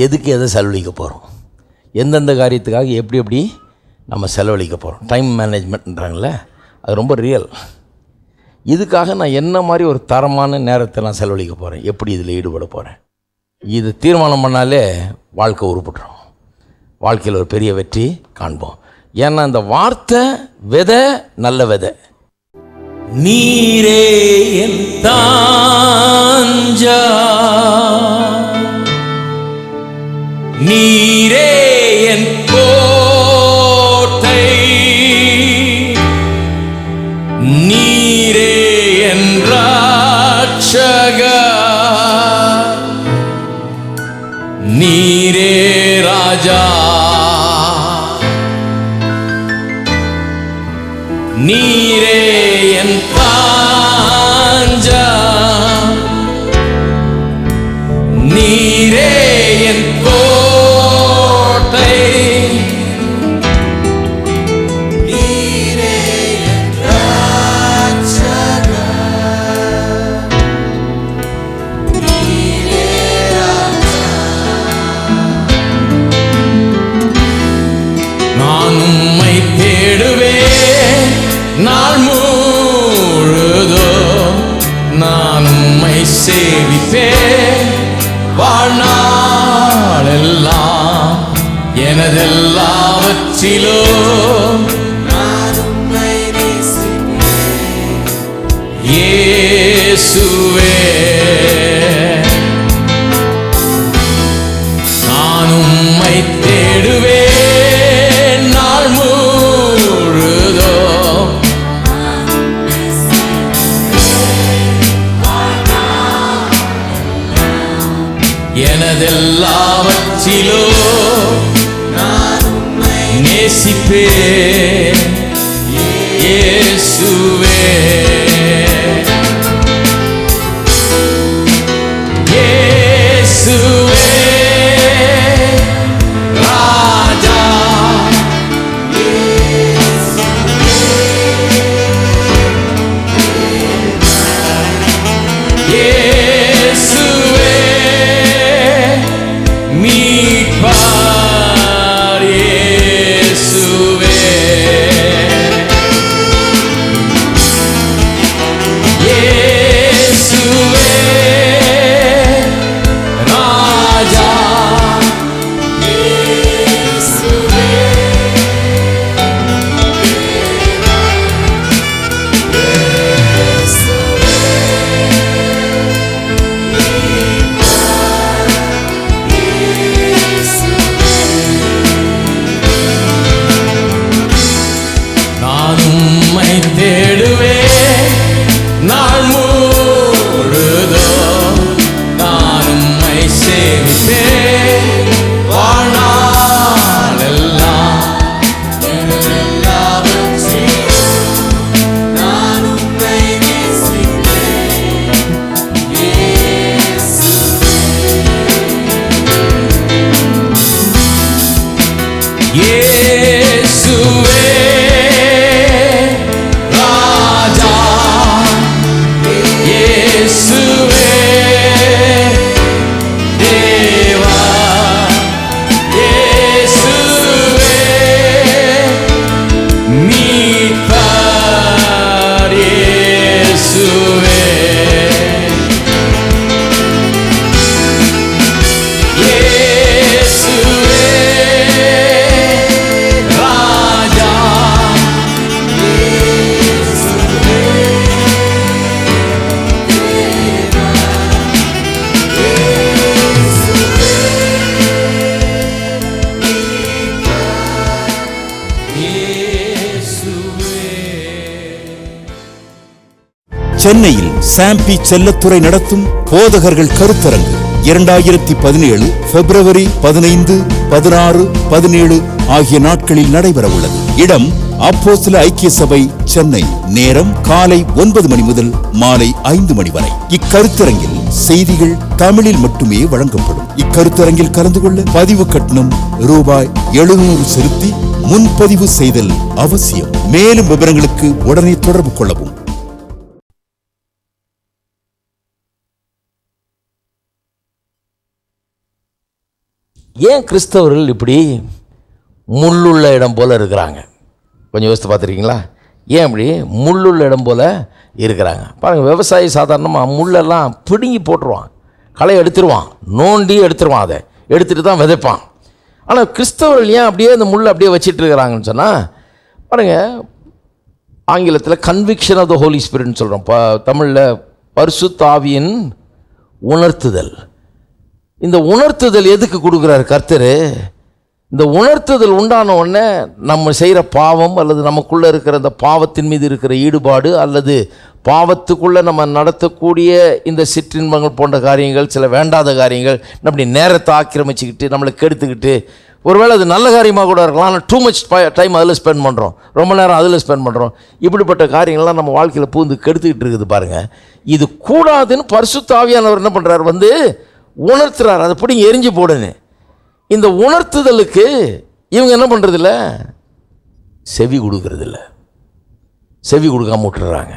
எதுக்கு எதை செலவழிக்க போகிறோம், எந்தெந்த காரியத்துக்காக எப்படி எப்படி நம்ம செலவழிக்க போகிறோம். டைம் மேனேஜ்மெண்ட்ன்றாங்களே, அது ரொம்ப ரியல். இதுக்காக நான் என்ன மாதிரி ஒரு தரமான நேரத்தை நான் செலவழிக்க போகிறேன், எப்படி இதில் ஈடுபட போகிறேன், இது தீர்மானம் பண்ணாலே வாழ்க்கை உருப்பட்டுரும். வாழ்க்கையில் ஒரு பெரிய வெற்றி காண்போம். ஏன்னா இந்த வார்த்தை விதை, நல்ல விதை. நீரே என் தாஞ்சா, நீரே என் கோட்டை, நீரே என் ரட்சகர், நீரே ராஜா, நீரே என் தாஞ்சா, நீரே என் கோட்டை, நீரே என் ரட்சகர், நீரே ராஜா. நான் உம்மை தேடுவேன் நாள் முழுதும், நான் உம்மை சேவிப்பேன் வாழ்நாளெல்லாம். எனதெல்லாவற்றிலும் நான் உம்மை நேசிப்பேன் இயேசுவே. நான் உம்மை தேடுவேன் நாள் முழுதும், எனதெல்லாவற்றிலும் நான் உம்மை நேசிப்பேன் இயேசுவே. இயேசுவே ராஜா, இயேசுவே மீட்பர், இயேசுவே, இயேசுவே ராஜா, இயேசுவே நான் உம்மை தேடுவேன் நாள் முழுதும், நான் உம்மை சேவிப்பேன் வாழ்நாளெல்லாம். நான் உம்மை நேசிப்பேன் இயேசுவே ராஜா, இயேசுவே தேவா, இயேசுவே மீட்பர், இயேசுவே, இயேசுவே ராஜா, சென்னையில் சாம்பி செல்லத்துறை நடத்தும் போதகர்கள் கருத்தரங்கு 2017 பிப்ரவரி 15, 16, 17 ஆகிய நாட்களில் நடைபெற உள்ளது. இடம் அப்போஸ்தல ஐக்கிய சபை, சென்னை. நேரம் காலை 9 மணி முதல் மாலை 5 மணி வரை. இக்கருத்தரங்கில் செய்திகள் தமிழில் மட்டுமே வழங்கப்படும். இக்கருத்தரங்கில் கலந்து கொள்ள பதிவு கட்டணம் ரூபாய் 700 செலுத்தி முன்பதிவு செய்தல் அவசியம். மேலும் விவரங்களுக்கு உடனே தொடர்பு கொள்ளவும். ஏன் கிறிஸ்தவர்கள் இப்படி முள்ளுள்ள இடம் போல் இருக்கிறாங்க? கொஞ்சம் யோசித்து பார்த்துருக்கீங்களா? ஏன் இப்படி முள்ளுள்ள இடம் போல் இருக்கிறாங்க? பாருங்கள், விவசாயி சாதாரணமாக முள்ளெல்லாம் பிடுங்கி போட்டுருவான், களை எடுத்துருவான், நோண்டி எடுத்துருவான், அதை எடுத்துகிட்டு தான் விதைப்பான். ஆனால் கிறிஸ்தவர்கள் ஏன் அப்படியே அந்த முள்ளை அப்படியே வச்சிட்டு இருக்கிறாங்கன்னு சொன்னால், பாருங்கள், ஆங்கிலத்தில் கன்விக்ஷன் ஆஃப் த ஹோலி ஸ்பிரிட்னு சொல்கிறோம், தமிழில் பரிசுத்த ஆவியின் உணர்த்துதல். இந்த உணர்த்துதல் எதுக்கு கொடுக்குறாரு கர்த்தர்? இந்த உணர்த்துதல் உண்டான உடனே நம்ம செய்கிற பாவம் அல்லது நமக்குள்ளே இருக்கிற இந்த பாவத்தின் மீது இருக்கிற ஈடுபாடு அல்லது பாவத்துக்குள்ளே நம்ம நடத்தக்கூடிய இந்த சிற்றின்பங்கள் போன்ற காரியங்கள், சில வேண்டாத காரியங்கள், அப்படி நேரத்தை ஆக்கிரமிச்சுக்கிட்டு நம்மளை கெடுத்துக்கிட்டு, ஒருவேளை அது நல்ல காரியமாக கூட இருக்கலாம், ஆனால் டூ மச் டைம் அதில் ஸ்பெண்ட் பண்ணுறோம், ரொம்ப நேரம் அதில் ஸ்பெண்ட் பண்ணுறோம். இப்படிப்பட்ட காரியங்கள்லாம் நம்ம வாழ்க்கையில் பூந்து கெடுத்துக்கிட்டு இருக்குது பாருங்கள். இது கூடாதுன்னு பரிசுத்த ஆவியானவர் என்ன பண்ணுறாரு? வந்து உணர்த்துறாரு, அதை பிடிங்க எரிஞ்சு போடுன்னு. இந்த உணர்த்துதலுக்கு இவங்க என்ன பண்ணுறதில்ல? செவி கொடுக்கறதில்ல, செவி கொடுக்காம விட்டுறாங்க.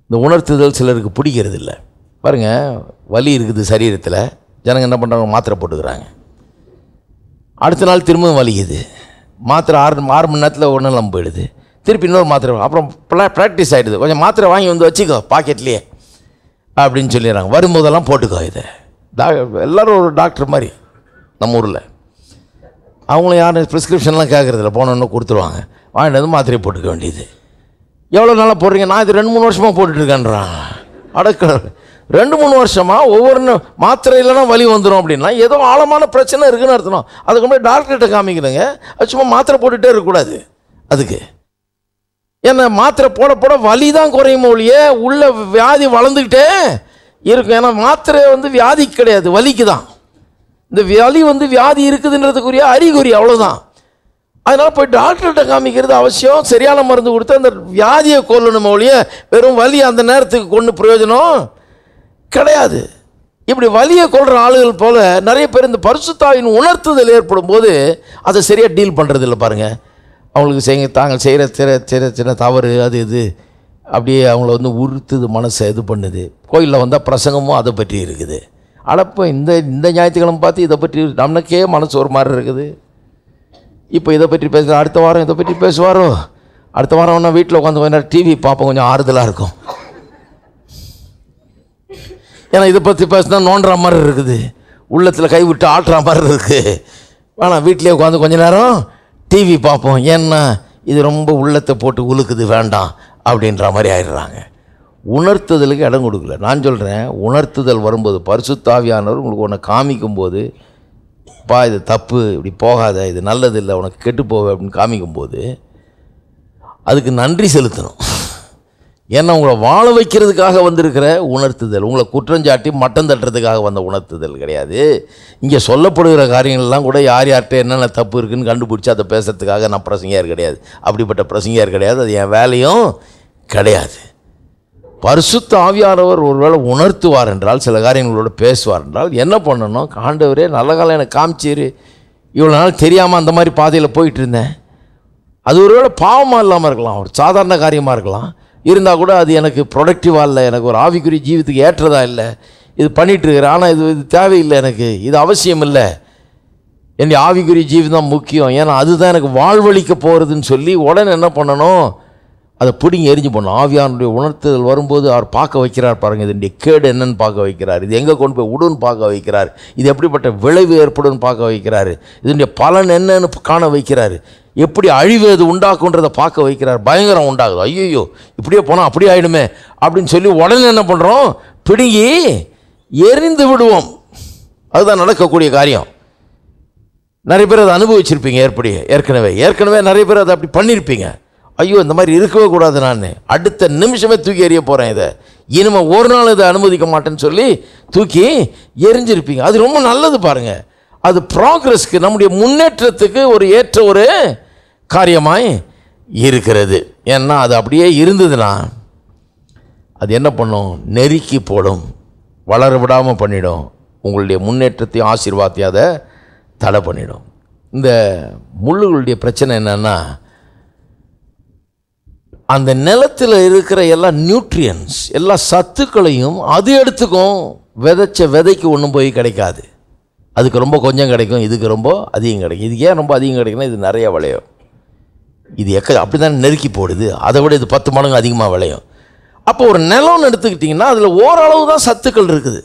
இந்த உணர்த்துதல் சிலருக்கு பிடிக்கிறது இல்லை. பாருங்கள், வலி இருக்குது சரீரத்தில், ஜனங்க என்ன பண்ணுறாங்க? மாத்திரை போட்டுக்கிறாங்க. அடுத்த நாள் திரும்பவும் வலிக்குது, மாத்திரை 6 மணி நேரத்தில் ஒன்றும் நம்ம போயிடுது, திருப்பி இன்னொரு மாத்திரை, அப்புறம் ப்ராக்டிஸ் ஆகிடுது. கொஞ்சம் மாத்திரை வாங்கி வந்து வச்சுக்கோ பாக்கெட்லேயே அப்படின்னு சொல்லிடுறாங்க. வரும்போதெல்லாம் போட்டுக்கோ இதை. எல்லோரும் ஒரு டாக்டர் மாதிரி நம்ம ஊரில். அவங்களும் யாரும் ப்ரிஸ்கிரிப்ஷன்லாம் கேட்குறதில்ல, போனோன்னு கொடுத்துருவாங்க, வாங்கிட்டு வந்து மாத்திரையை போட்டுக்க வேண்டியது. எவ்வளோ நாளாக போடுறீங்க? நான் இது 2-3 வருஷமாக போட்டுட்ருக்கேன்றான். அடக்க 2-3 வருஷமாக ஒவ்வொரு மாத்திரை இல்லைன்னா வலி வந்துடும் அப்படின்னா ஏதோ ஆழமான பிரச்சனை இருக்குதுன்னு அர்த்தம். அதுக்கு முன்னாடி டாக்டர்கிட்ட காமிக்கிறேங்க, அது சும்மா மாத்திரை போட்டுகிட்டே இருக்கக்கூடாது. அதுக்கு ஏன்னா மாத்திரை போட போட வலி தான் குறையும் ஒழிய உள்ள வியாதி வளர்ந்துக்கிட்டே இருக்கும். ஏன்னா மாத்திரை வந்து வியாதிக்கு கிடையாது, வலிக்கு தான். இந்த வலி வந்து வியாதி இருக்குதுன்றதுக்குரிய அறிகுறி, அவ்வளோதான். அதனால் போய் டாக்டர்கிட்ட காமிக்கிறது அவசியம். சரியான மருந்து கொடுத்து அந்த வியாதியை கொல்லணும் ஒழிய வெறும் வலி அந்த நேரத்துக்கு கொண்டு பிரயோஜனம் கிடையாது. இப்படி வலியை கொள்கிற ஆளுகள் போல் நிறைய பேர் இந்த பரிசுத்தாவின் உணர்த்துதல் ஏற்படும் போது அதை சரியாக டீல் பண்ணுறது இல்லை. பாருங்கள், அவங்களுக்கு தாங்கள் செய்கிற சின்ன சின்ன தவறு அது இது அப்படியே அவங்கள வந்து உறுத்துது, மனசை இது பண்ணுது. கோயிலில் வந்தால் பிரசங்கமும் அதை பற்றி இருக்குது. அடப்போ இந்த ஞாயிற்றுக்கிழமை பார்த்து இதை பற்றி நமக்கே மனசு ஒரு மாதிரி இருக்குது. இப்போ இதை பற்றி பேசுகிற, அடுத்த வாரம் இதை பற்றி பேசுவாரோ, அடுத்த வாரம் ஒன்றா வீட்டில் உட்காந்து கொஞ்சம் டிவி பார்ப்போம், கொஞ்சம் ஆறுதலாக இருக்கும். ஏன்னா இதை பற்றி பேசினா நோண்டுற மாதிரி இருக்குது, உள்ளத்தில் கை விட்டு ஆட்டுற மாதிரி இருக்குது. ஆனால் வீட்டிலே உட்காந்து கொஞ்ச நேரம் டிவி பார்ப்போம், ஏன்னா இது ரொம்ப உள்ளத்தை போட்டு உழுக்குது, வேண்டாம் அப்படின்ற மாதிரி ஆயிடுறாங்க. உணர்த்துதலுக்கு இடம் கொடுக்கல. நான் சொல்கிறேன், உணர்த்துதல் வரும்போது பரிசுத்தாவியானவர் உங்களுக்கு ஒன்று காமிக்கும்போது, பா இது தப்பு, இப்படி போகாத, இது நல்லது இல்லை, உனக்கு கெட்டு போவே அப்படின்னு காமிக்கும்போது அதுக்கு நன்றி செலுத்தணும். ஏன்னா உங்களை வாழ வைக்கிறதுக்காக வந்திருக்கிற உணர்த்துதல், உங்களை குற்றஞ்சாட்டி மட்டம் தட்டுறதுக்காக வந்த உணர்த்துதல் கிடையாது. இங்கே சொல்லப்படுகிற காரியங்கள்லாம் கூட யார் யார்கிட்ட என்னென்ன தப்பு இருக்குதுன்னு கண்டுபிடிச்சி அதை பேசுகிறதுக்காக நான் பிரசங்கியார் கிடையாது, அப்படிப்பட்ட பிரசங்கியார் கிடையாது, அது என் வேலையும் கிடையாது. பரிசுத்த ஆவியானவர் ஒருவேளை உணர்த்துவார் என்றால், சில காரியங்களோட பேசுவார் என்றால் என்ன பண்ணணும்? ஆண்டவரே நல்ல காலம் எனக்கு காமிச்சிரு, இவ்வளோ நாள் தெரியாமல் அந்த மாதிரி பாதையில் போயிட்டு இருந்தேன், அது ஒருவேளை பாவமாக இல்லாமல் இருக்கலாம், ஒரு சாதாரண காரியமாக இருக்கலாம், இருந்தால் கூட அது எனக்கு ப்ரொடக்டிவாக இல்லை, எனக்கு ஒரு ஆவிக்குரிய ஜீவித்துக்கு ஏற்றதாக இல்லை, இது பண்ணிகிட்ருக்கிறேன், ஆனால் இது தேவையில்லை, எனக்கு இது அவசியம் இல்லை, என்னுடைய ஆவிக்குரிய ஜீவிதம் முக்கியம், ஏன்னா அதுதான் எனக்கு வாழ்வழிக்க போகிறதுன்னு சொல்லி உடனே என்ன பண்ணணும்? அதை பிடிங்கி எரிஞ்சு பண்ணணும். ஆவியானுடைய உணர்த்துதல் வரும்போது அவர் பார்க்க வைக்கிறார். பாருங்கள், இதனுடைய கேடு என்னன்னு பார்க்க வைக்கிறார், இது எங்கே கொண்டு போய் விடுன்னு பார்க்க வைக்கிறார், இது எப்படிப்பட்ட விளைவு ஏற்படுன்னு பார்க்க வைக்கிறார், இதனுடைய பலன் என்னன்னு காண வைக்கிறார், எப்படி அழிவு அது உண்டாக்குன்றதை பார்க்க வைக்கிறார். பயங்கரம் உண்டாகுது, ஐயோ இப்படியே போனால் அப்படியே ஆகிடுமே அப்படின்னு சொல்லி உடனே என்ன பண்ணுறோம்? பிடுங்கி எரிந்து விடுவோம். அதுதான் நடக்கக்கூடிய காரியம். நிறைய பேர் அதை அனுபவிச்சிருப்பீங்க, ஏற்கனவே நிறைய பேர் அதை அப்படி பண்ணியிருப்பீங்க. ஐயோ இந்த மாதிரி இருக்கவே கூடாது, நான் அடுத்த நிமிஷமே தூக்கி எறிய போகிறேன், இதை இனிமேல் ஒரு நாள் இதை அனுமதிக்க மாட்டேன்னு சொல்லி தூக்கி எரிஞ்சிருப்பீங்க. அது ரொம்ப நல்லது பாருங்கள், அது ப்ராக்ரஸ்க்கு, நம்முடைய முன்னேற்றத்துக்கு ஒரு ஏற்ற ஒரு காரியமாய் இருக்கிறது. ஏன்னா அது அப்படியே இருந்ததுன்னா அது என்ன பண்ணும்? நெருக்கி போடும், வளர விடாமல் பண்ணிடும், உங்களுடைய முன்னேற்றத்தையும் ஆசீர்வாதத்தையும் அதை தடை பண்ணிடும். இந்த முள்ளுகளுடைய பிரச்சனை என்னென்னா, அந்த நிலத்தில் இருக்கிற எல்லா நியூட்ரியன்ஸ், எல்லா சத்துக்களையும் அது எடுத்துக்கும், விதைச்ச விதைக்கு ஒன்றும் போய் கிடைக்காது. அதுக்கு ரொம்ப கொஞ்சம் கிடைக்கும், இதுக்கு ரொம்ப அதிகம் கிடைக்கும். இதுக்கு ஏன் ரொம்ப அதிகம் கிடைக்குன்னா இது நிறையா விளையும். இது அப்படி தான் நெருக்கி போடுது, அதை விட இது 10 மடங்கு அதிகமாக விளையும். அப்போ ஒரு நிலம்னு எடுத்துக்கிட்டிங்கன்னா அதில் ஓரளவு தான் சத்துக்கள் இருக்குது.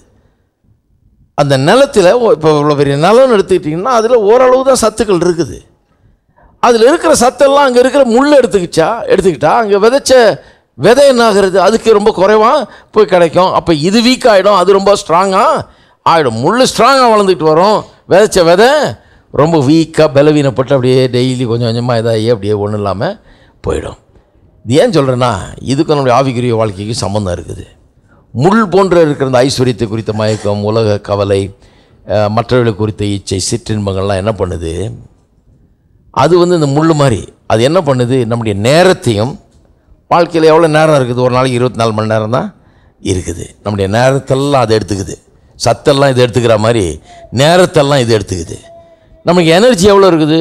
அந்த நிலத்தில் இப்போ இவ்வளோ பெரிய நிலம்னு எடுத்துக்கிட்டிங்கன்னா அதில் ஓரளவு தான் சத்துக்கள் இருக்குது. அதில் இருக்கிற சத்தெல்லாம் அங்கே இருக்கிற முள் எடுத்துக்கிட்டா அங்கே விதைச்ச விதை என்ன ஆகிறது, அதுக்கு ரொம்ப குறைவாக போய் கிடைக்கும். அப்போ இது வீக் ஆகிடும், அது ரொம்ப ஸ்ட்ராங்காக ஆகிடும். முள் ஸ்ட்ராங்காக வளர்ந்துக்கிட்டு வரும், விதைச்ச விதை ரொம்ப வீக்காக பலவீனப்பட்டு அப்படியே டெய்லி கொஞ்சம் கொஞ்சமாக இதாகி அப்படியே ஒன்றும் இல்லாமல் போயிடும். இது ஏன் சொல்கிறேன்னா, இதுக்கு நம்முடைய ஆவிக்குரிய வாழ்க்கைக்கு சம்மந்தம் இருக்குது. முள் போன்ற இருக்கிற இந்த ஐஸ்வர்யத்தை குறித்த மயக்கம், உலக கவலை, மற்றவர்களை குறித்த இச்சை, சிற்றின்பங்கள்லாம் என்ன பண்ணுது, அது இந்த முள் மாதிரி அது என்ன பண்ணுது, நம்முடைய நேரத்தையும், வாழ்க்கையில் எவ்வளோ நேரம் இருக்குது, ஒரு நாளைக்கு 24 மணி நேரம் தான் இருக்குது, நம்முடைய நேரத்தெல்லாம் அது எடுத்துக்குது. சத்தெல்லாம் இது எடுத்துக்கிற மாதிரி நேரத்தெல்லாம் இது எடுத்துக்குது. நமக்கு எனர்ஜி எவ்வளோ இருக்குது,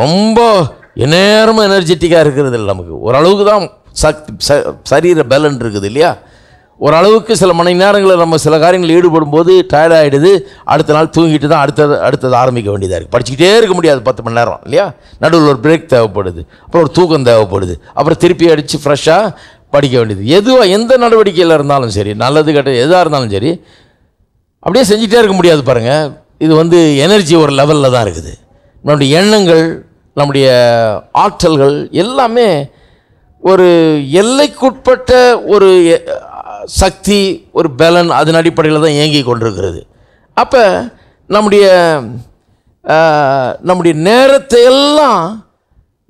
ரொம்ப நேரமும் எனர்ஜெட்டிக்காக இருக்கிறது இல்லை. நமக்கு ஓரளவுக்கு தான் சரீர பலன் இருக்குது இல்லையா. ஓரளவுக்கு சில மணி நேரங்களில் நம்ம சில காரியங்களில் ஈடுபடும் போது டயர்ட் ஆகிடுது. அடுத்த நாள் தூங்கிட்டு தான் அடுத்தது ஆரம்பிக்க வேண்டியதாக இருக்குது. படிச்சுக்கிட்டே இருக்க முடியாது 10 மணி நேரம் இல்லையா. நடுவில் ஒரு பிரேக் தேவைப்படுது, அப்புறம் ஒரு தூக்கம் தேவைப்படுது, அப்புறம் திருப்பி அடித்து ஃப்ரெஷ்ஷாக படிக்க வேண்டியது. எந்த நடவடிக்கையில் இருந்தாலும் சரி, நல்லது கெட்டது எதாக இருந்தாலும் சரி, அப்படியே செஞ்சிட்டே இருக்க முடியாது பாருங்கள். இது எனர்ஜி ஒரு லெவலில் தான் இருக்குது. நம்முடைய எண்ணங்கள், நம்முடைய ஆற்றல்கள் எல்லாமே ஒரு எல்லைக்குட்பட்ட ஒரு சக்தி, ஒரு பலன், அதன் அடிப்படையில் தான் இயங்கி கொண்டிருக்கிறது. அப்போ நம்முடைய நேரத்தை எல்லாம்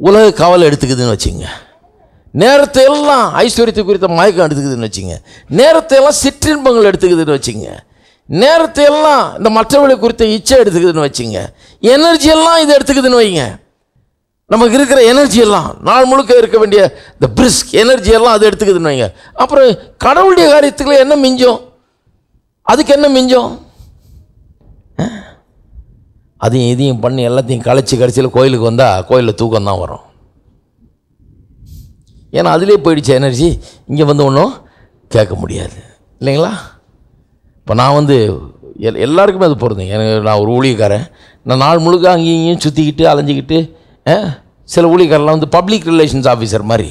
உலக கவலை எடுத்துக்குதுன்னு வச்சுங்க, நேரத்தை எல்லாம் ஐஸ்வர்யத்தை குறித்த மயக்கம் எடுத்துக்குதுன்னு வச்சுங்க, நேரத்தை எல்லாம் சிற்றின்பங்கள் எடுத்துக்குதுன்னு வச்சுங்க, நேரத்தை எல்லாம் இந்த மற்றவர்களை குறித்த இச்சை எடுத்துக்குதுன்னு வச்சுங்க, எனர்ஜி எல்லாம் இது எடுத்துக்குதுன்னு வைங்க. நமக்கு இருக்கிற எனர்ஜி எல்லாம், நாள் முழுக்க இருக்க வேண்டிய இந்த பிரிஸ்க் எனர்ஜி எல்லாம் அது எடுத்துக்குதுன்னு வைங்க. அப்புறம் கடவுளுடைய காரியத்துக்குள்ள என்ன மிஞ்சம், அதுக்கு என்ன மிஞ்சம்? அதையும் இதையும் பண்ணி எல்லாத்தையும் கடைசியில் கோயிலுக்கு வந்தால் கோயிலில் தூக்கம் தான் வரும். ஏன்னா அதிலே போயிடுச்சு எனர்ஜி, இங்கே ஒன்றும் கேட்க முடியாது இல்லைங்களா. இப்போ நான் எல்லாருக்குமே அது பொருந்துங்க. எனக்கு நான் ஒரு ஊழியக்காரன், நான் நாள் முழுக்க அங்கேயும் இங்கேயும் சுற்றிக்கிட்டு அலைஞ்சிக்கிட்டு, சில ஊழியக்காரெலாம் பப்ளிக் ரிலேஷன்ஸ் ஆஃபீஸர் மாதிரி,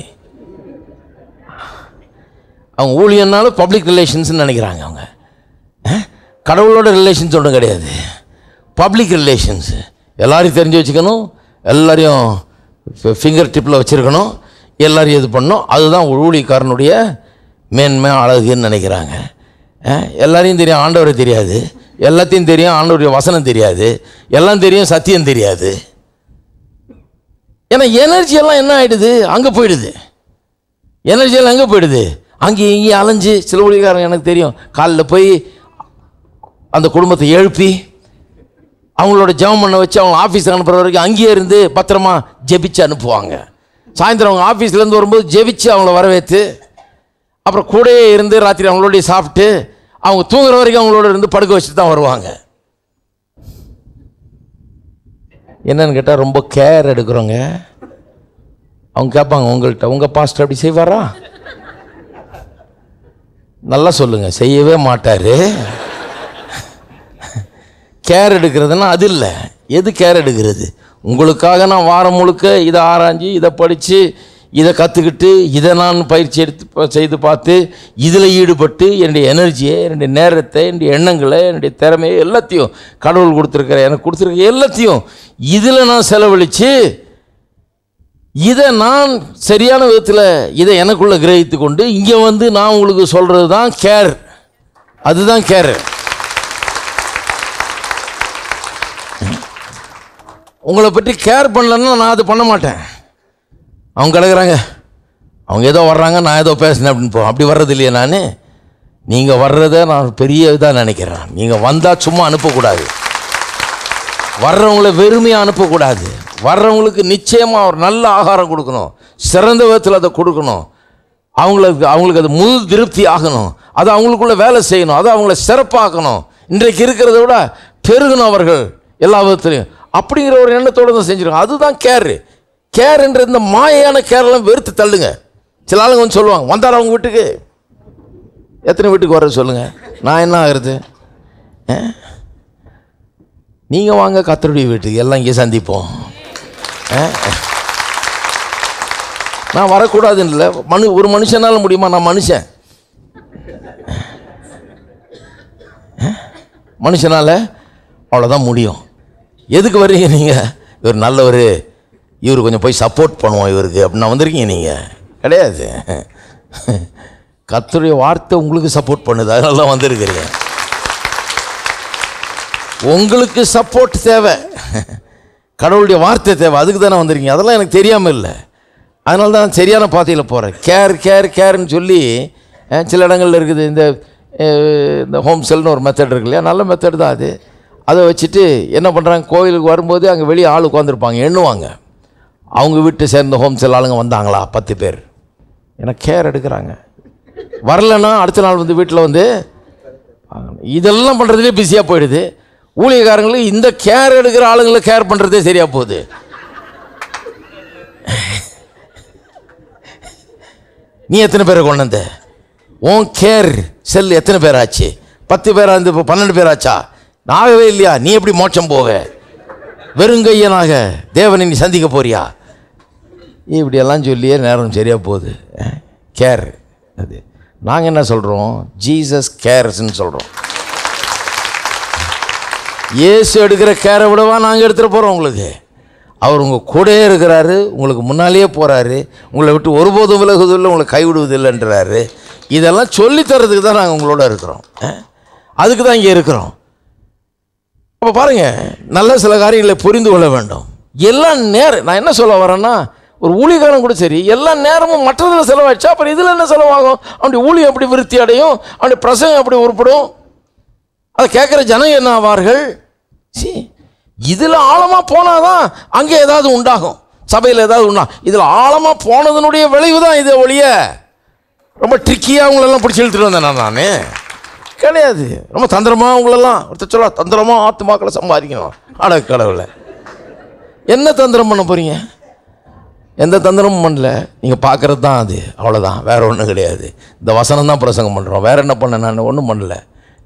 அவங்க ஊழியர்னாலும் பப்ளிக் ரிலேஷன்ஸ்னு நினைக்கிறாங்க. அவங்க கடவுளோட ரிலேஷன்ஸ் ஒன்றும் கிடையாது, பப்ளிக் ரிலேஷன்ஸு. எல்லாரையும் தெரிஞ்சு வச்சுக்கணும், எல்லாரையும் ஃபிங்கர் டிப்பில் வச்சுருக்கணும், எல்லாரையும் இது பண்ணணும். அதுதான் ஊழியக்காரனுடைய மேன்மை அழகுன்னு நினைக்கிறாங்க. எல்லாரையும் தெரியும், ஆண்டவரை தெரியாது. எல்லாத்தையும் தெரியும், ஆண்டவருடைய வசனம் தெரியாது. எல்லாம் தெரியும், சத்தியம் தெரியாது. ஏன்னா எனர்ஜி எல்லாம் என்ன ஆகிடுது, அங்கே போயிடுது. எனர்ஜி எல்லாம் எங்கே போயிடுது, அங்கேயும் இங்கேயும் அலைஞ்சு. சில ஊழியக்காரங்க எனக்கு தெரியும், காலையில் போய் அந்த குடும்பத்தை எழுப்பி அவங்களோட ஜெபம் பண்ண வச்சு அவங்க ஆஃபீஸுக்கு அனுப்புகிற வரைக்கும் அங்கேயே இருந்து பத்திரமா ஜெபிச்சு அனுப்புவாங்க. சாயந்தரம் அவங்க ஆஃபீஸ்லேருந்து வரும்போது ஜெபிச்சு அவங்கள வரவேற்று, அப்புறம் கூடயே இருந்து ராத்திரி அவங்களோடய சாப்பிட்டு அவங்க தூங்குற வரைக்கும் அவங்களோட இருந்து படுக்க வச்சுட்டு தான் வருவாங்க. என்னன்னு கேட்டால் ரொம்ப கேர் எடுக்கிறோங்க. அவங்க கேட்பாங்க உங்கள்கிட்ட, உங்கள் பாஸ்டர் அப்படி செய்வாரா? நல்லா சொல்லுங்கள், செய்யவே மாட்டார். கேர் எடுக்கிறதுனா அது இல்லை. எது கேர் எடுக்கிறது? உங்களுக்காக நான் வாரம் முழுக்க இதை ஆராய்ஞ்சு, இதை படித்து, இதை கற்றுக்கிட்டு, இதை நான் பயிற்சி எடுத்து செய்து பார்த்து, இதில் ஈடுபட்டு என்னுடைய எனர்ஜியை, என்னுடைய நேரத்தை, என்னுடைய எண்ணங்களை, என்னுடைய திறமையை எல்லாத்தையும் கடவுள் எனக்கு கொடுத்துருக்க எல்லாத்தையும் இதில் நான் செலவழித்து, இதை நான் சரியான விதத்தில் இதை எனக்குள்ளே கிரகித்து கொண்டு இங்கே நான் உங்களுக்கு சொல்கிறது தான் கேர். அதுதான் கேர். உங்களை பற்றி கேர் பண்ணலன்னா நான் அது பண்ண மாட்டேன். அவங்க கிடக்குறாங்க, அவங்க ஏதோ வர்றாங்க, நான் ஏதோ பேசினேன் அப்படின்னு அப்படி வர்றது இல்லையா நான். நீங்கள் வர்றதை நான் பெரிய இதாக நினைக்கிறேன். நீங்கள் வந்தால் சும்மா அனுப்பக்கூடாது, வர்றவங்களை வெறுமையாக அனுப்பக்கூடாது. வர்றவங்களுக்கு நிச்சயமாக ஒரு நல்ல ஆகாரம் கொடுக்கணும், சிறந்த விதத்தில் அதை கொடுக்கணும். அவங்களுக்கு அது முழு திருப்தி ஆகணும், அது அவங்களுக்குள்ள வேலை செய்யணும், அதை அவங்கள சிறப்பாக்கணும், இன்றைக்கு இருக்கிறத விட பெருகணும் அவர்கள் எல்லா விதத்துலையும். அப்படிங்கிற ஒரு எண்ணத்தோடு தான் செஞ்சுருக்கோம். அதுதான் கேரு. கேர்ன்ற இந்த மாயான கேரெல்லாம் வெறுத்து தள்ளுங்க. சில ஆளுங்க சொல்லுவாங்க, வந்தார் அவங்க வீட்டுக்கு, எத்தனை வீட்டுக்கு வர்றது சொல்லுங்கள், நான் என்ன ஆகுறது? நீங்கள் வாங்க கர்த்தருடைய வீட்டுக்கு, எல்லாம் இங்கே சந்திப்போம். நான் வரக்கூடாதுன்னு இல்லை, ஒரு மனுஷனால் முடியுமா? நான் மனுஷனால் அவ்வளோதான் முடியும். எதுக்கு வர்றீங்க நீங்கள்? இவர் நல்லவர், இவர் கொஞ்சம் போய் சப்போர்ட் பண்ணுவோம் இவருக்கு அப்படின்னா வந்திருக்கீங்க நீங்கள்? கிடையாது. கர்த்தருடைய வார்த்தை உங்களுக்கு சப்போர்ட் பண்ணுது, அதனால தான் வந்திருக்கிறீங்க. உங்களுக்கு சப்போர்ட் தேவை, கடவுளுடைய வார்த்தை தேவை, அதுக்கு தானே வந்திருக்கீங்க. அதெல்லாம் எனக்கு தெரியாமல் இல்லை, அதனால தான் சரியான பாதையில் போகிறேன். கேர்ன்னு சொல்லி சில இடங்களில் இருக்குது. இந்த ஹோம் செல்னு ஒரு மெத்தட் இருக்கு இல்லையா, நல்ல மெத்தட் தான் அது. அதை வச்சுட்டு என்ன பண்ணுறாங்க, கோயிலுக்கு வரும்போது அங்கே வெளியே ஆள் உட்காந்துருப்பாங்க, எண்ணுவாங்க அவங்க வீட்டை சேர்ந்த ஹோம் செல் ஆளுங்க வந்தாங்களா 10 பேர், ஏன்னா கேர் எடுக்கிறாங்க. வரலன்னா அடுத்த நாள் வந்து வீட்டில் வந்து இதெல்லாம் பண்ணுறதுலேயே பிஸியாக போயிடுது. ஊழியக்காரங்களுக்கு இந்த கேர் எடுக்கிற ஆளுங்களை கேர் பண்ணுறதே சரியாக போகுது. நீ எத்தனை பேரை கொண்டு வந்த? உன் கேர் செல் எத்தனை பேர் ஆச்சு? 10 பேரா இருந்து இப்போ 12 பேர் ஆச்சா? ஆகவே இல்லையா? நீ எப்படி மோட்சம் போக? வெறுங்கையனாக தேவனை நீ சந்திக்க போறியா? இப்படியெல்லாம் சொல்லியே நேரம் சரியாக போகுது. கேர் அது நாங்கள் என்ன சொல்கிறோம்? ஜீசஸ் கேர்ஸ்ன்னு சொல்கிறோம். இயேசு எடுக்கிற கேரை விடவா நாங்கள் எடுத்துகிட்டு போகிறோம் உங்களுக்கு? அவர் உங்கள் கூடயே இருக்கிறாரு, உங்களுக்கு முன்னாலேயே போகிறாரு, உங்களை விட்டு ஒருபோதும் விலகுவதில்லை, உங்களை கைவிடுவதில்லைன்றாரு. இதெல்லாம் சொல்லித்தரதுக்கு தான் நாங்கள் உங்களோட இருக்கிறோம், அதுக்கு தான் இங்கே இருக்கிறோம். அப்போ பாருங்கள், நல்ல சில காரியங்களை புரிந்து கொள்ள வேண்டும். எல்லாம் நேரம், நான் என்ன சொல்ல வரேன்னா, ஒரு ஊழியக்காரன் கூட சரி, எல்லா நேரமும் மற்றதில் செலவாயிடுச்சா அப்புறம் இதில் என்ன செலவாகும்? அவனுடைய ஊழியம் எப்படி விருத்தி அடையும்? அவனுடைய பிரசங்கம் எப்படி உருப்படும்? அதை கேட்குற ஜனம் என்ன ஆவார்கள்? இதில் ஆழமாக போனால் தான் அங்கே ஏதாவது உண்டாகும், சபையில் ஏதாவது உண்டாகும். இதில் ஆழமாக போனதனுடைய விளைவு தான் இதை ஒழிய ரொம்ப ட்ரிக்கியாக அவங்களெல்லாம் பிடிச்சி இழுத்துட்டு வந்தேன் நான் கிடையாது. ரொம்ப தந்திரமாக அவங்களெல்லாம் ஒருத்தர் சொல்ல, தந்திரமாக ஆத்துமாக்களை சம்பாதிக்கணும். அட கடவுளை, என்ன தந்திரம் பண்ண போகிறீங்க? எந்த தந்திரமும் பண்ணல, நீங்கள் பார்க்குறது தான் அது, அவ்வளோதான், வேறு ஒன்றும் கிடையாது. இந்த வசனம் தான் பிரசங்கம் பண்ணுறோம், வேறு என்ன பண்ண? நான் ஒன்றும் பண்ணல.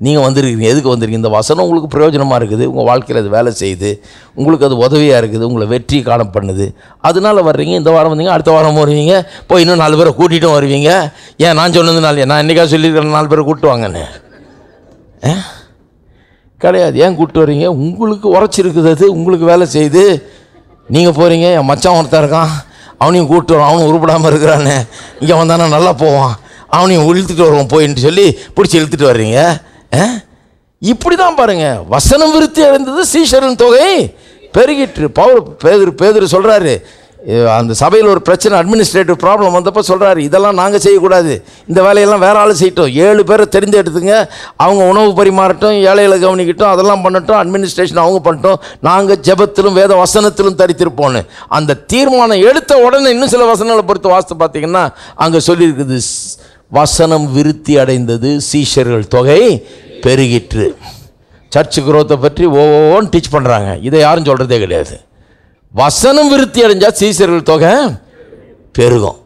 நீங்கள் வந்திருக்கீங்க, எதுக்கு வந்திருக்கீங்க? இந்த வசனம் உங்களுக்கு பிரயோஜனமாக இருக்குது, உங்கள் வாழ்க்கையில் அது வேலை செய்யுது, உங்களுக்கு அது உதவியாக இருக்குது, உங்களை வெற்றி காண பண்ணுது, அதனால வர்றீங்க. இந்த வாரம் வந்தீங்க, அடுத்த வாரம் வருவீங்க, போய் இன்னும் 4 பேரை கூட்டிகிட்டும் வருவீங்க. ஏன் நான் சொன்னதுனால? நான் என்றைக்காக சொல்லியிருக்கிறேன் 4 பேரை கூப்பிட்டு வாங்கன்னு? கிடையாது. ஏன் கூப்பிட்டு வர்றீங்க? உங்களுக்கு உரைச்சிருக்குது, அது உங்களுக்கு வேலை செய்யுது. நீங்கள் போகிறீங்க, என் மச்சான் ஒருத்தன் இருக்கான், அவனையும் கூப்பிட்டு வரோம், அவனும் உருப்படாமல் இருக்கிறான்னு, இங்கே வந்தானா நல்லா போவான், அவனையும் இழுத்துட்டு வருவோம் போயின்னு சொல்லி பிடிச்சி இழுத்துட்டு வர்றீங்க. இப்படி தான் பாருங்கள், வசனம் விருத்தி அடைந்தது, சீஷரின் தொகை பெருகிட்டு. பேதுரு சொல்கிறாரு, அந்த சபையில் ஒரு பிரச்சனை, அட்மினிஸ்ட்ரேட்டிவ் ப்ராப்ளம் வந்தப்போ சொல்கிறாரு, இதெல்லாம் நாங்கள் செய்யக்கூடாது, இந்த வேலையெல்லாம் வேறு ஆள் செய்யட்டும், 7 பேரை தெரிஞ்சு எடுத்துங்க, அவங்க உணவு பரிமாறட்டும், ஏழைகளை கவனிக்கட்டும், அதெல்லாம் பண்ணட்டும், அட்மினிஸ்ட்ரேஷன் அவங்க பண்ணிட்டோம், நாங்கள் ஜெபத்திலும் வேத வசனத்திலும் தரித்திருப்போன்னு அந்த தீர்மானம் எடுத்த உடனே இன்னும் சில வசனங்களை பொறுத்து வாசித்து பார்த்தீங்கன்னா அங்கே சொல்லியிருக்குது, வசனம் விருத்தி அடைந்தது, சீஷர்கள் தொகை பெருகிற்று. சர்ச்சு குரோத்தை பற்றி ஓன்னு டீச் பண்ணுறாங்க, இதை யாரும் சொல்கிறதே கிடையாது. வசனம் விருத்தி அடைஞ்சால் சீஷர்கள் தொகை பெருகும்.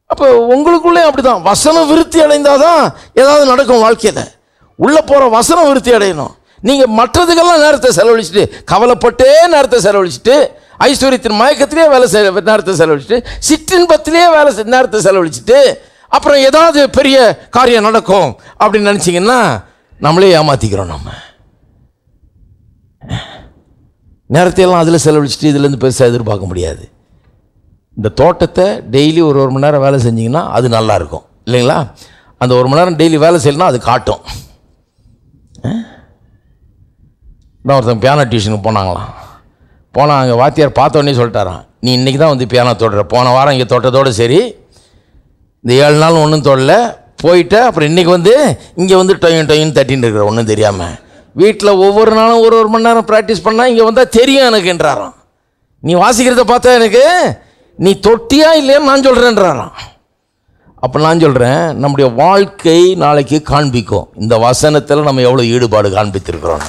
அப்போ உங்களுக்குள்ளே அப்படி தான், வசனம் விருத்தி அடைந்தால் தான் ஏதாவது நடக்கும் வாழ்க்கையில். உள்ளே போகிற வசனம் விருத்தி அடையணும். நீங்கள் மற்றதுக்கெல்லாம் நேரத்தை செலவழிச்சுட்டு, கவலைப்பட்டே நேரத்தை செலவழிச்சுட்டு, ஐஸ்வர்யத்தின் மயக்கத்திலே நேரத்தை செலவழிச்சுட்டு, சிற்றின்பத்திலே நேரத்தை செலவழிச்சுட்டு, அப்புறம் ஏதாவது பெரிய காரியம் நடக்கும் அப்படின்னு நினச்சிங்கன்னா நம்மளே ஏமாற்றிக்கிறோம். நம்ம நேரத்தையெல்லாம் அதில் செலவழிச்சிட்டு இதுலேருந்து பெருசாக எதிர்பார்க்க முடியாது. இந்த தோட்டத்தை டெய்லி ஒரு மணி நேரம் வேலை செஞ்சிங்கன்னா அது நல்லாயிருக்கும் இல்லைங்களா? அந்த 1 மணி நேரம் டெய்லி வேலை செய்யலாம், அது காட்டும். நான் ஒருத்தன் பியானோ டியூஷனுக்கு போனாங்களாம். போனால் அங்கே வாத்தியார் பார்த்தோன்னே சொல்லிட்டாரான், நீ இன்றைக்கி தான் வந்து பியானோ தொடுற, போன வாரம் இங்கே தொட்டதோடு சரி, இந்த 7 நாள் ஒன்றும் தொடல, போயிட்ட, அப்புறம் இன்றைக்கி வந்து இங்கே வந்து டொயின் தட்டின்னு இருக்கிற, ஒன்றும் தெரியாமல். வீட்டில் ஒவ்வொரு நாளும் ஒரு மணி நேரம் ப்ராக்டிஸ் பண்ணால் இங்கே வந்தால் தெரியும் எனக்குன்றாராம். நீ வாசிக்கிறத பார்த்தா எனக்கு நீ தொட்டியா இல்லையான்னு நான் சொல்கிறேன்றாராம். அப்போ நான் சொல்கிறேன், நம்முடைய வாழ்க்கை நாளைக்கு காண்பிக்கும் இந்த வசனத்தில் நம்ம எவ்வளோ ஈடுபாடு காண்பித்திருக்கிறோம்.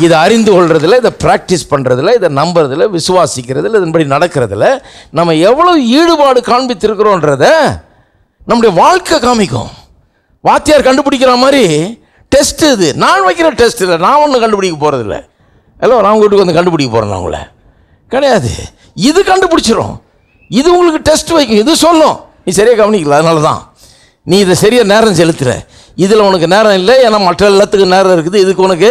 இதை அறிந்து கொள்றதில்ல, இதை ப்ராக்டிஸ் பண்ணுறதில்ல, இதை நம்புறதில்ல, விசுவாசிக்கிறதில்ல, இதன்படி நடக்கிறதில்ல, நம்ம எவ்வளோ ஈடுபாடு காண்பித்திருக்கிறோன்றத நம்முடைய வாழ்க்கை காமிக்கும். வாத்தியார் கண்டுபிடிக்கிற மாதிரி டெஸ்ட் இது. நான் வைக்கிற டெஸ்ட் இல்லை, நான் ஒன்றும் கண்டுபிடிக்க போகிறதில்ல. எல்லாம் நான் வீட்டுக்கு வந்து கண்டுபிடிக்க போகிறேன் நான் உங்களை கிடையாது. இது கண்டுபிடிச்சிரும். இது உங்களுக்கு டெஸ்ட் வைக்கும். இது சொல்லும் நீ சரியாக கவனிக்கல, அதனால தான் நீ இதை சரியாக நேரம் செலுத்துகிற. இதில் உனக்கு நேரம் இல்லை, ஏன்னா மற்ற எல்லாத்துக்கும் நேரம் இருக்குது, இதுக்கு உனக்கு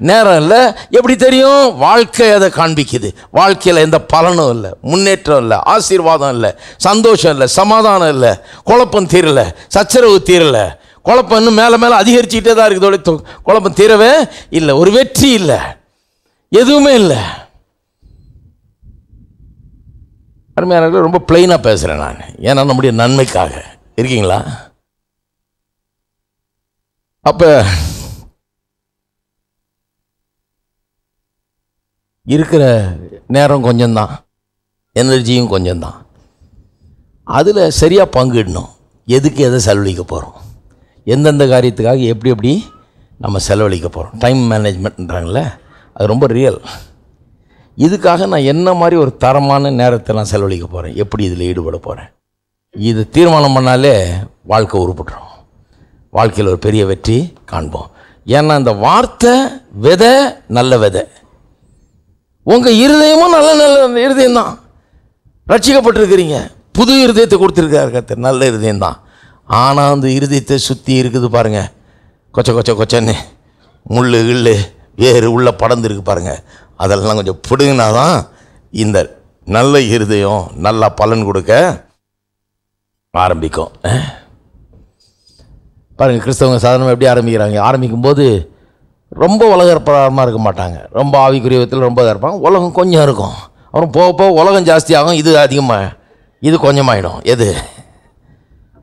நேரம் இல்லை. எப்படி தெரியும்? வாழ்க்கை அதை காண்பிக்குது. வாழ்க்கையில் எந்த பலனும் இல்லை, முன்னேற்றம் இல்லை, ஆசீர்வாதம் இல்லை, சந்தோஷம் இல்லை, சமாதானம் இல்லை, குழப்பம் தீரலை, சச்சரவு தீரலை, குழப்பம் இன்னும் மேலே மேலே அதிகரிச்சுக்கிட்டே தான் இருக்குது. குழப்பம் தீரவே இல்லை, ஒரு வெற்றி இல்லை, எதுவுமே இல்லை. அருமையானவர்களே, ரொம்ப பிளெயினாக பேசுகிறேன் நான், ஏன்னா நம்முடைய நன்மைக்காக. இருக்கீங்களா? அப்போ இருக்கிற நேரம் கொஞ்சம்தான், எனர்ஜியும் கொஞ்சம்தான். அதில் சரியாக பங்கிடணும். எதுக்கு எதை செலவழிக்க போகிறோம், எந்தெந்த காரியத்துக்காக எப்படி எப்படி நம்ம செலவழிக்க போகிறோம். டைம் மேனேஜ்மெண்ட்ன்றாங்களே, அது ரொம்ப ரியல். இதுக்காக நான் என்ன மாதிரி ஒரு தரமான நேரத்தை நான் செலவழிக்க போகிறேன், எப்படி இதில் ஈடுபட போகிறேன், இது தீர்மானம் பண்ணாலே வாழ்க்கை உருப்பட்டுரும். வாழ்க்கையில் ஒரு பெரிய வெற்றி காண்போம். ஏன்னா இந்த வார்த்தை விதை, நல்ல விதை. உங்கள் இருதயமும் நல்ல நல்ல இருதயம்தான். ரட்சிக்கப்பட்டிருக்கிறீங்க, புது இருதயத்தை கொடுத்துருக்காரு கர்த்தர், நல்ல இருதயம்தான். ஆனால் அந்த இருதயத்தை சுற்றி இருக்குது பாருங்கள், கொச்சன்னு முள் கிள்ளு வேறு உள்ள படர்ந்துருக்கு பாருங்கள். அதெல்லாம் கொஞ்சம் பிடுங்கினா தான் இந்த நல்ல இருதயம் நல்லா பலன் கொடுக்க ஆரம்பிக்கும். பாருங்கள், கிறிஸ்தவங்க சாதாரணமாக எப்படி ஆரம்பிக்கிறாங்க? ஆரம்பிக்கும்போது ரொம்ப உலகப்பிரகாரமாக இருக்க மாட்டாங்க, ரொம்ப ஆவிக்குரிய விதத்தில் ரொம்ப இதாக இருப்பாங்க. உலகம் கொஞ்சம் இருக்கும், அப்புறம் போக போக உலகம் ஜாஸ்தியாகும், இது அதிகமாக, இது கொஞ்சமாகிடும். எது?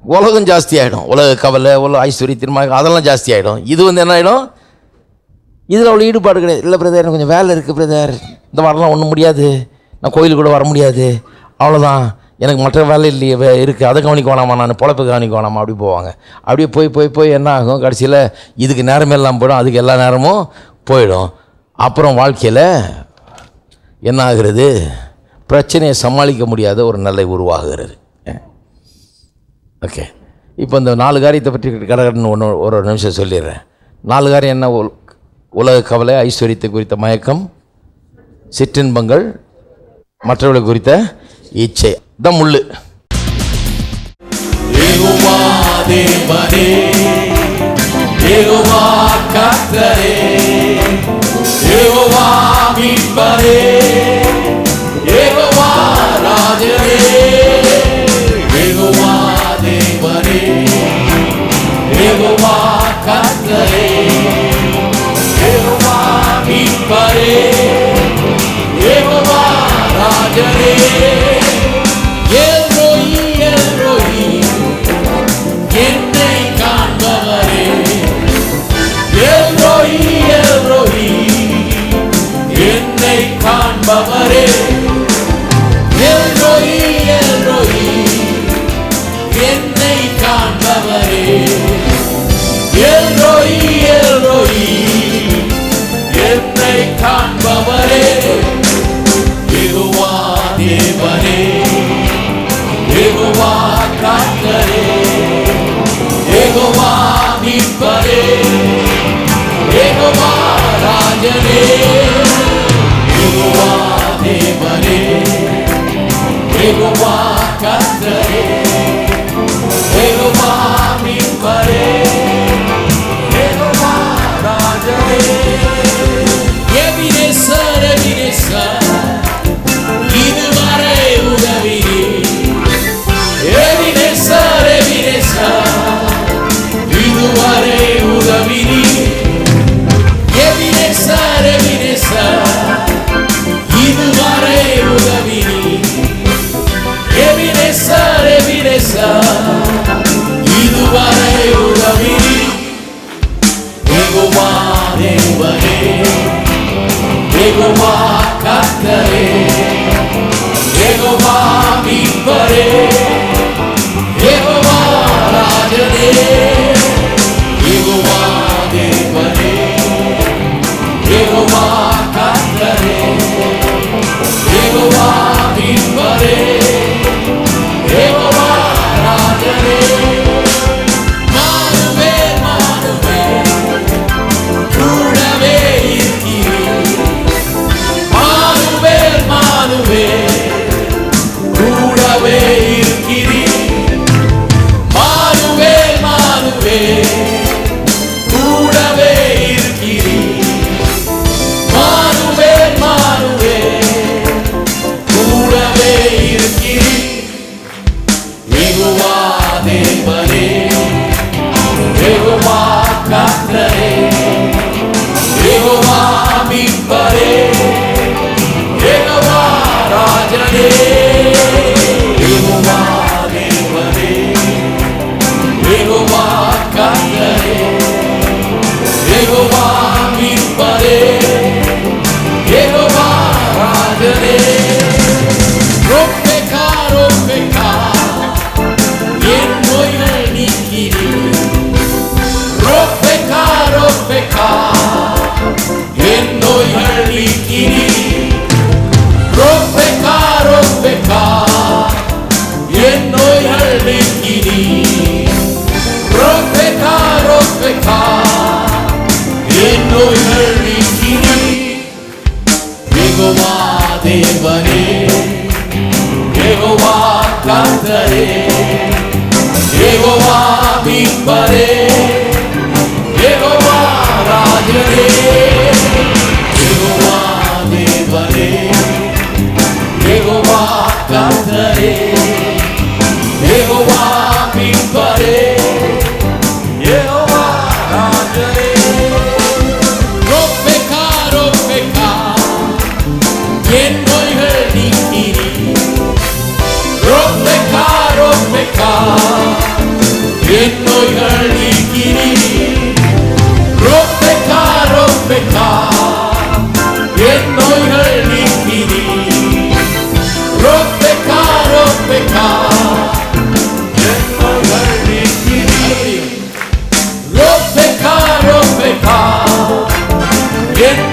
உலகம் ஜாஸ்தி ஆகிடும், உலக கவலை, உலக ஐஸ்வர்யத்தின் அதெல்லாம் ஜாஸ்தி ஆகிடும். இது வந்து என்ன ஆகிடும்? இதில் அவ்வளோ ஈடுபாடு கிடையாது. இல்லை பிரதர், எனக்கு கொஞ்சம் வேலை இருக்குது பிரதர், இந்த வாரம்லாம் ஒன்றும் முடியாது, நான் கோயிலுக்கு கூட வர முடியாது, அவ்வளோதான், எனக்கு மற்ற வேலை இல்லையே இருக்குது, அதை கவனிக்க வேணாமா, நான் பொழப்பு கவனிக்க வேணாமா, அப்படி போவாங்க. அப்படியே போய் போய் போய் என்ன ஆகும்? கடைசியில் இதுக்கு நேரமே எல்லாம் போயிடும், அதுக்கு எல்லா நேரமும் போயிடும். அப்புறம் வாழ்க்கையில் என்ன ஆகிறது? பிரச்சனையை சமாளிக்க முடியாத ஒரு நிலை உருவாகிறது. ஓகே, இப்போ இந்த 4 காரியத்தை பற்றி கடகடன்னு ஒரு நிமிஷம் சொல்லிடுறேன். 4 காரியம் என்ன? உலக கவலை, ஐஸ்வர்யத்தை குறித்த மயக்கம், சிற்றின்பங்கள், மற்றவர்களை குறித்த இச்சை தான் முள்ளு. யெகோவா தேவனே, யெகோவா கர்த்தரே, யெகோவா மீட்பரே, யெகோவா ராஜரே, யெகோவா தேவனே, யெகோவா கர்த்தரே, யெகோவா மீட்பரே, யெகோவா ராஜரே, எல்ரோயி எல்ரோயி என்னை காண்பவரே, எல்ரோயி எல்ரோயி என்னை காண்பவரே, எல்ரோயி எல்ரோயி என்னை காண்பவரே, எல்ரோயி எல்ரோயி என்னை காண்பவரே, யெகோவா தேவனே, யெகோவா கர்த்தரே, யெகோவா மீட்பரே, யெகோவா ராஜரே, யெகோவா தேவனே, யெகோவா கர்த்தரே, யெகோவா மீட்பரே, யெகோவா ராஜரே. எபினேசர், எபினேசர் இதுவரை உதவி, எபினேசர், எபினேசர் இதுவரை உதவி, எபினேசர், எபினேசர் இதுவரை உதவி, எபினேசர், எபினேசர் இதுவரை உதவி, யெகோவா தேவனே, யெகோவா கர்த்தரே, யெகோவா மீட்பரே, யெகோவா ராஜரே, யெகோவா தேவனே, யெகோவா கர்த்தரே, யெகோவா மீட்பரே, யெகோவா ராஜரே. மானுவேல், மானுவேல் நோய்கள் நீக்கினி ரோப்பெக்கா ரோப்பெக்கா என் நோய்கள் நீக்கினி ரோப்பெக்கா ரோப்பெக்கா என் நோய்கள் நீக்கினி யெகோவா தேவனே யெகோவா கர்த்தரே யெகோவா மீட்பரே யெகோவா ராஜரே யெகோவா தேவனே யெகோவா கர்த்தரே யெகோவா மீட்பரே யெகோவா ராஜரே ரோப்பெக்கா ரோப்பெக்கா என் நோய்கள் நீக்கினி ரோப்பெக்கா ரோப்பெக்கா என் நோய்கள் நீக்கினி ரோப்பெக்கா ரோப்பெக்கா என் நோய்கள் நீக்கினி ரோப்பெக்கா ரோப்பெக்கா என் நோய்கள் நீக்கினி ரோப்பெக்கா ரோப்பெக்கா என்